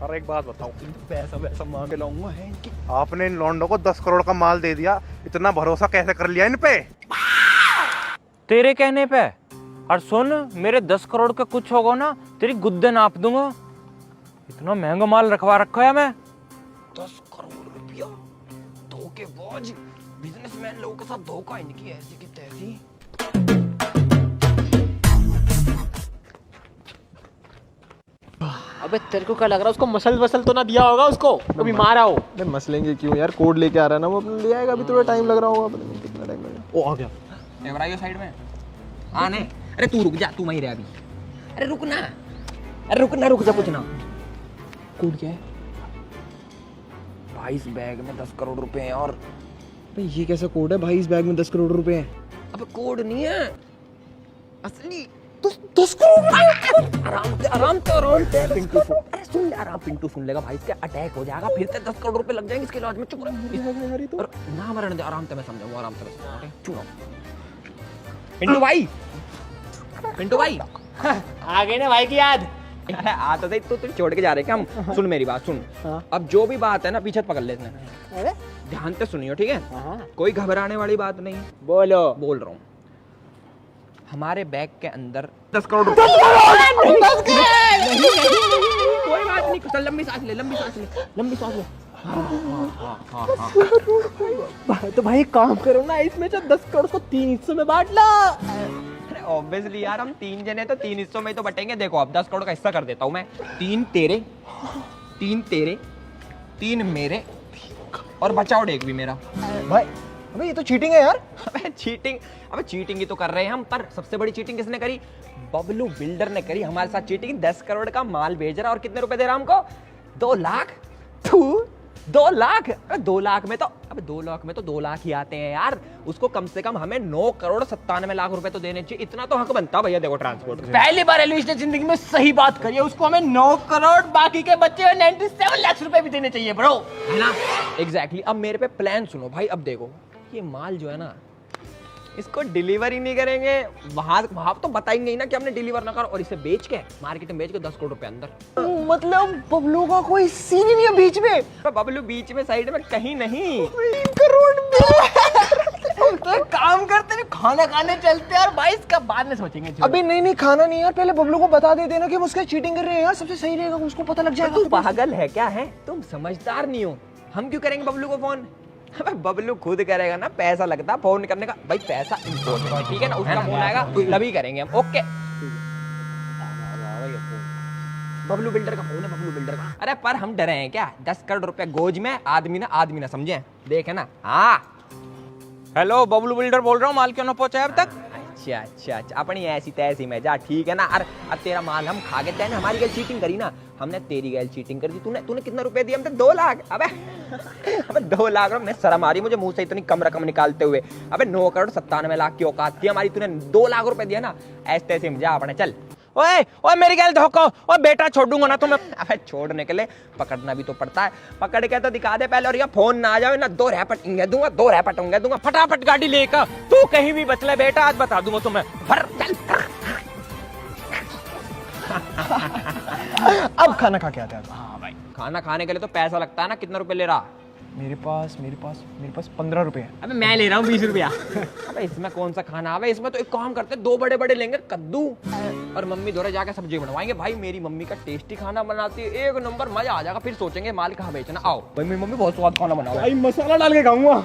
और एक बात बताओ, पैसा वैसा मांग लाऊंगा है इनकी। आपने इन लौंडों को 10 करोड़ का माल दे दिया, इतना भरोसा कैसे कर लिया इन पे? तेरे कहने पे। और सुन, मेरे 10 करोड़ का कुछ होगा ना, तेरी गुद्दे नाप दूंगा। इतना महंगा माल रखवा रखा है मैं। 10 करोड़ रुपया धोखेबाज बिजनेसमैन लोगों के साथ धोखा, इनकी ऐसी की तैसी। अबे तेरे को क्या लग रहा है, उसको मसल वसल तो ना दिया होगा उसको, कभी मारा हो? अरे मसलेंगे क्यों यार, कोड लेके आ रहा है ना वो, अपने ले आएगा। अभी थोड़ा टाइम लग रहा होगा, पता नहीं कितना टाइम लगेगा। ओ आ गया। एवराइयो साइड में आने। अरे तू रुक जा, तू वहीं रह अभी। अरे रुक ना, अरे रुक जा, कुछ ना। कोड क्या है? भाई इस बैग में 10 करोड़ रुपए हैं। और भाई ये कैसा कोड है भाई, इस बैग में 10 करोड़ रुपए हैं? अब कोड नहीं है असली। 10 करोड़। आराम से पिंटू सुन। अरे सुन आराम, पिंटू सुन लेगा भाई, इसके अटैक हो जाएगा, फिर से 10 करोड़ रुपए लग जाएंगे इसके इलाज में। चुप रह और ना मरने दे, आराम से मैं समझाऊंगा, आराम से। चुप रहो पिंटू भाई, पिंटू भाई। आ गए ना भाई की याद। अरे आता था तो छोड़ के जा रहे क्या हम? सुन मेरी बात सुन। अब जो भी बात है ना पीछे पकड़ लेते हैं। अरे ध्यान से सुनियो, ठीक है? कोई घबराने वाली बात नहीं। बोलो। बोल रहा हूँ, हमारे बैग के अंदर 10 करोड़ रुपए। कोई बात नहीं, चल लंबी सांस ले, लंबी सांस ले। तो भाई काम करो ना, इसमें जो 10 करोड़ को 3 हिस्सों में बांट लो। अरे ऑब्वियसली यार, हम 3 जने तो 3 हिस्सों में तो बटेंगे। देखो अब 10 करोड़ का हिस्सा कर देता हूँ मैं। 3 तेरे, 3 मेरे, और बचा और एक भी मेरा। भाई अबे ये तो चीटिंग है यार। अबे चीटिंग ही तो कर रहे हैं हम। पर सबसे बड़ी चीटिंग किसने करी? बबलू बिल्डर ने करी हमारे साथ चीटिंग। 10 करोड़ का माल भेज रहा और कितने रुपए दे रहा हमको? 2 लाख। 2 लाख? अबे 2 लाख में तो 2 लाख ही आते हैं यार। उसको कम से कम हमें 9 करोड़ 97 लाख रुपए तो देने चाहिए। इतना तो हक बनता भैया। देखो ट्रांसपोर्ट पहली बार एलविश ने जिंदगी में सही बात करी है। उसको हमें 9 करोड़, बाकी के बच्चे 97 लाख रुपए भी देने चाहिए ब्रो, है ना? एग्जैक्टली। अब मेरे पे प्लान सुनो भाई। अब देखो ये माल जो है ना, इसको डिलीवर ही नहीं करेंगे। वहां तो बताएंगे ही ना कि हमने डिलीवर ना करो, और इसे बेच के मार्केट में बेच के 10 करोड़ रुपए अंदर। मतलब बबलू का कोई सीन ही नहीं है बीच में? बबलू बीच में, साइड में कहीं नहीं। 3 करोड़ तो एक काम करते हैं, खाना खाने चलते हैं और भाई इसका बाद में सोचेंगे। अभी नहीं खाना नहीं यार, पहले बबलू को बता दे देना कि हम उसके चीटिंग कर रहे हैं यार, सबसे सही रहेगा, उसको पता लग जाएगा। तू पागल है क्या? है तुम समझदार नहीं हो। हम क्यों करेंगे बबलू को फोन? बबलू खुद करेगा ना, पैसा लगता फोन करने का। भाई पैसा इम्पोर्टेंट है, ठीक है ना? उसका फोन आएगा तभी करेंगे हम। ओके, बबलू बिल्डर का फोन है, बबलू बिल्डर का। अरे पर हम डरे हैं क्या? 10 करोड़ रुपए गोज में, आदमी ना समझे। देखे ना? हाँ हेलो, बबलू बिल्डर बोल रहा हूँ। माल क्यों ना पहुंचा अब तक? अच्छा, अपनी ऐसी तैसी में जा, ठीक है ना? अरे अब तेरा माल हम खा गए। तैने हमारी गैल चीटिंग करी ना, हमने तेरी गैल चीटिंग कर दी। तूने कितना रुपए दिए हमसे? 2 लाख। अबे 2 लाख। मैं शर्म आ रही मुझे मुंह से इतनी कम रकम निकालते हुए। अबे 9 करोड़ 97 लाख की औकात थी हमारी, तूने 2 लाख रुपए दिया ना। ऐसे तैसे में जा अपने, चल। ओए मेरी गैल धोखो। ओए बेटा छोड़ दूंगा ना तुम्हें। अबे छोड़ने के लिए पकड़ना भी तो पड़ता है। पकड़ के तो दिखा दे पहले, और ये फोन ना आ जाए ना, 2 रैपट दूंगा। फटाफट गाड़ी लेकर तू कहीं भी बचले बेटा, आज बता दूंगा तुम्हें। चल। अब खाना खा के आते हैं। हाँ भाई, खाना खाने के लिए तो पैसा लगता है ना। कितना रुपए ले रहा? मेरे पास 15 रुपए है। अबे मैं ले रहा हूँ 20 रुपया। अबे इसमें कौन सा खाना? अबे इसमें तो एक काम करते, 2 बड़े लेंगे कद्दू, और मम्मी दोरे जाके सब्जी बनवाएंगे। भाई मेरी मम्मी का टेस्टी खाना बनाती है, 1 नंबर, मजा आ जाएगा। फिर सोचेंगे माल कहाँ बेचना। आओ भाई, मेरी मम्मी बहुत स्वाद खाना बनाओ भाई मसाला डाल के खाऊंगा।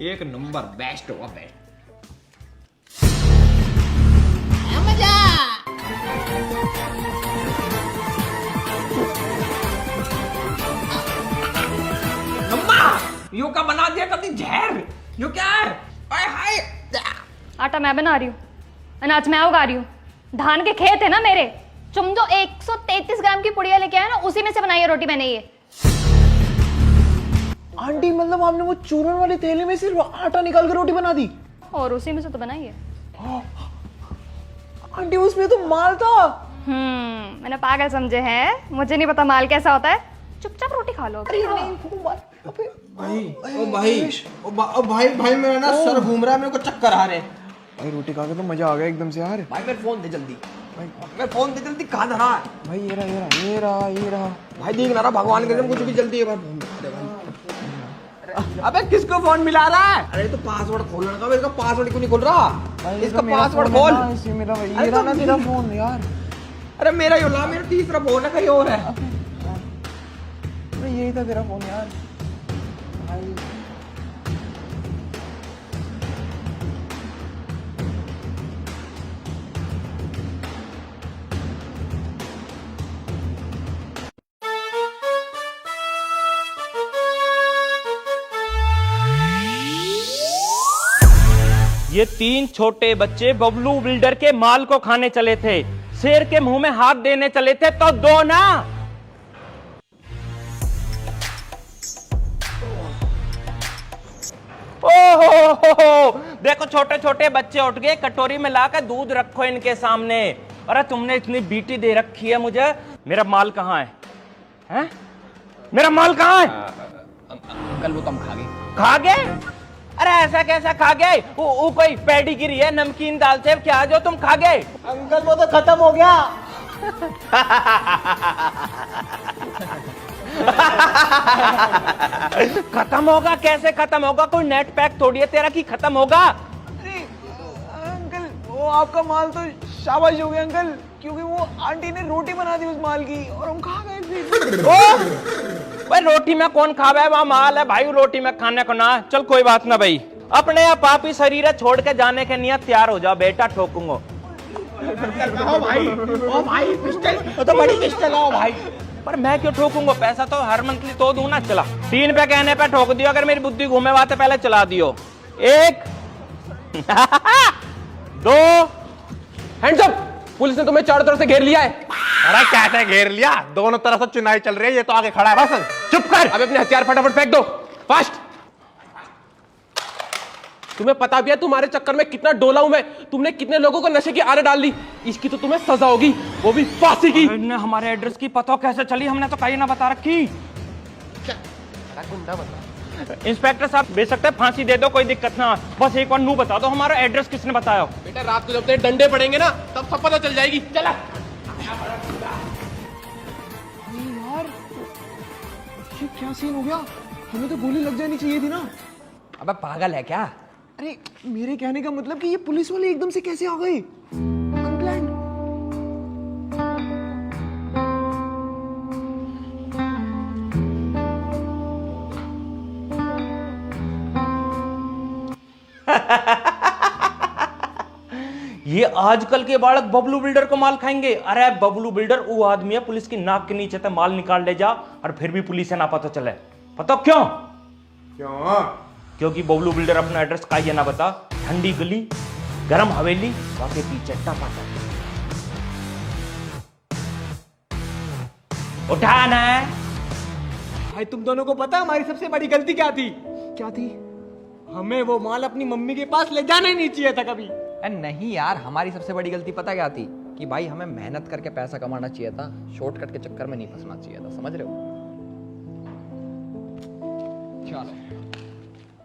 1 नंबर, बेस्ट होगा बेस्ट। यो का बना दिया कभी जहर? यो क्या है? हाय आटा मैं बना रही हूँ, अनाज मैं उगा रही हूँ, धान के खेत है ना मेरे। तुम जो 133 ग्राम की पुड़िया लेके आए ना, उसी में से बनाई है रोटी मैंने ये। आंटी मतलब आपने वो चूरन वाले तेल में सिर्फ आटा निकाल कर रोटी बना दी? और उसी में से तो बनाई है। आंटी उसमें तो माल था। मैंने पागल समझे हैं? मुझे नहीं पता माल कैसा होता है। चुपचाप रोटी खा लो। भाई मेरा ना सर घूम रहा है, मेरे को चक्कर आ रहे हैं। भाई रोटी खा के तो मजा आ गया एकदम से यार। भाई मेरे फोन दे जल्दी। मैं फोन दे जल्दी, कहाँ धरा है भाई ये रहा। भाई? देख ना रहा, भगवान के लिए कुछ भी जल्दी है भाई। अबे किसको फोन मिला रहा है? अरे तो पासवर्ड खोलने का, इसका पासवर्ड क्यों नहीं खोल रहा? भाई इसका पासवर्ड खोल। इसी मेरा भाई, अरे ये रहा तो ना तेरा फोन यार। अरे मेरा यो ला, मेरा तीसरा फोन है, कहीं और है। अरे यही था तेरा फोन यार भाई। ये 3 छोटे बच्चे बबलू बिल्डर के माल को खाने चले थे, शेर के मुंह में हाथ देने चले थे, तो दो ना। ओहो, देखो छोटे छोटे बच्चे उठ गए, कटोरी में लाकर दूध रखो इनके सामने। अरे तुमने इतनी बीटी दे रखी है मुझे, मेरा माल कहाँ है? हैं? मेरा माल कहाँ है? अंकल वो तुम खा गए। खा गए? अरे ऐसा कैसा खा गए? वो कोई पेडिग्री है, नमकीन दाल से क्या जो तुम खा गए? अंकल वो तो खत्म हो गया। खत्म होगा? कैसे खत्म होगा? कोई नेट पैक थोड़ी है तेरा कि खत्म होगा। अरे अंकल वो आपका माल तो शाबाश हो गया अंकल, क्योंकि वो आंटी ने रोटी बना दी उस माल की और हम खा गए फिर। भाई रोटी में कौन खावे? वहां माल है भाई, रोटी में खाने को ना। चल कोई बात ना भाई, अपने आप पापी शरीर छोड़ के जाने के नियत तैयार हो जाओ बेटा, ठोकूंगा। ओ भाई पिस्टल, तो बड़ी पिस्टल हो भाई। पर मैं क्यों ठोकूंगा? पैसा तो हर मंथली तो दूं ना। चला 3 पे कहने पे ठोक दियो, अगर मेरी बुद्धि घूमे बात पहले चला दियो। 1 2 हैंड्स अप। पुलिस ने तुम्हें चारों तरफ से घेर लिया है। अरे कैसे घेर लिया? दोनों तरफ से चुनाई चल रही है, ये तो आगे खड़ा है बस। चुप कर। अब अपने हथियार फटाफट फेंक दो, फास्ट। तुम्हें पता भी है तुम्हारे चक्कर में कितना डोला हूं मैं। तुमने कितने लोगों को नशे की आदत डाल दी। इसकी तो तुम्हें सजा होगी, वो भी फांसी की। इनने हमारे एड्रेस की पता कैसे चली? हमने तो कहीं ना बता रखी। इंस्पेक्टर साहब दे सकते हैं, फांसी दे दो, कोई दिक्कत ना। बस एक बार नू बता दो हमारा एड्रेस किसने बताया। बेटा रात को जब तेरे डंडे पड़ेंगे ना, तब सब पता चल जाएगी। चला यार ये क्या सीन हो गया? हमें तो गोली लग जानी चाहिए थी ना। अबे पागल है क्या? अरे मेरे कहने का मतलब कि ये पुलिस वाले एकदम से कैसे आ गए? अनप्लान्ड। ये आजकल के बालक बबलू बिल्डर को माल खाएंगे। अरे बबलू बिल्डर वो आदमी है, पुलिस की नाक के नीचे से माल निकाल ले जा और फिर भी पुलिस से ना पता चले। पता क्यों? क्योंकि बबलू बिल्डर अपना एड्रेस का ये ना बता। ठंडी गली, गरम हवेली, वाके पीछे टपा उठाना है। भाई तुम दोनों को पता हमारी सबसे बड़ी गलती क्या थी? क्या थी? हमें वो माल अपनी मम्मी के पास ले जाना ही नहीं चाहिए था कभी। नहीं यार, हमारी सबसे बड़ी गलती पता क्या थी? कि भाई हमें मेहनत करके पैसा कमाना चाहिए था, शॉर्टकट के चक्कर में नहीं फंसना चाहिए था। समझ रहे हो? चलो